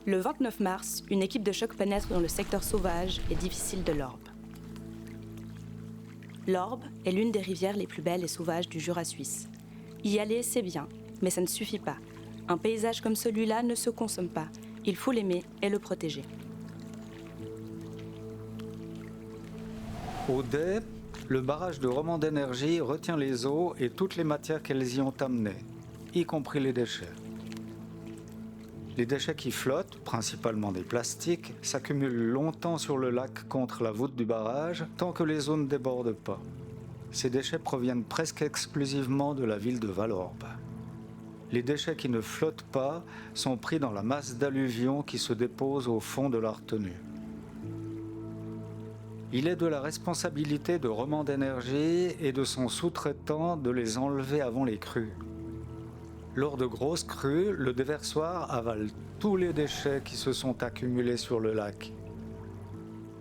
Le 29 mars, une équipe de choc pénètre dans le secteur sauvage et difficile de l'Orbe. L'Orbe est l'une des rivières les plus belles et sauvages du Jura suisse. Y aller, c'est bien, mais ça ne suffit pas. Un paysage comme celui-là ne se consomme pas. Il faut l'aimer et le protéger. Au Day, le barrage de Romans d'Énergie retient les eaux et toutes les matières qu'elles y ont amenées, y compris les déchets. Les déchets qui flottent, principalement des plastiques, s'accumulent longtemps sur le lac contre la voûte du barrage tant que les eaux ne débordent pas. Ces déchets proviennent presque exclusivement de la ville de Vallorbe. Les déchets qui ne flottent pas sont pris dans la masse d'alluvions qui se dépose au fond de la retenue. Il est de la responsabilité de Romans d'Énergie et de son sous-traitant de les enlever avant les crues. Lors de grosses crues, le déversoir avale tous les déchets qui se sont accumulés sur le lac.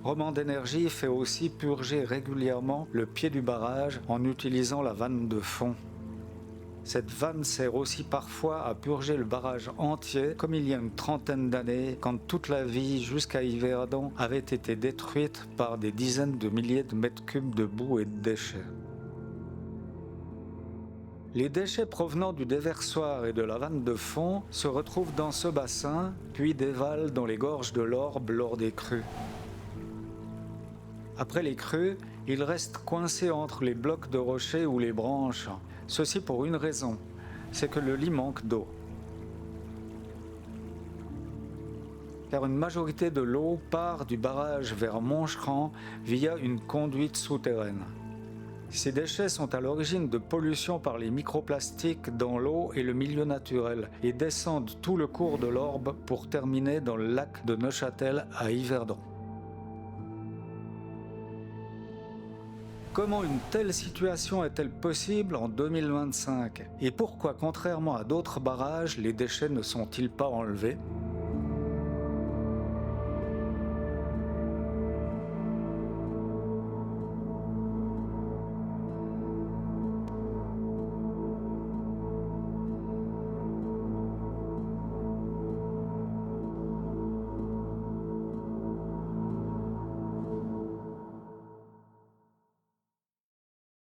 Romans d'Énergie fait aussi purger régulièrement le pied du barrage en utilisant la vanne de fond. Cette vanne sert aussi parfois à purger le barrage entier, comme il y a une trentaine d'années, quand toute la vie jusqu'à Yverdon avait été détruite par des dizaines de milliers de mètres cubes de boue et de déchets. Les déchets provenant du déversoir et de la vanne de fond se retrouvent dans ce bassin, puis dévalent dans les gorges de l'Orbe lors des crues. Après les crues, ils restent coincés entre les blocs de rochers ou les branches. Ceci pour une raison, c'est que le lit manque d'eau. Car une majorité de l'eau part du barrage vers Moncheran via une conduite souterraine. Ces déchets sont à l'origine de pollution par les microplastiques dans l'eau et le milieu naturel et descendent tout le cours de l'Orbe pour terminer dans le lac de Neuchâtel à Yverdon. Comment une telle situation est-elle possible en 2025 ? Et pourquoi, contrairement à d'autres barrages, les déchets ne sont-ils pas enlevés ?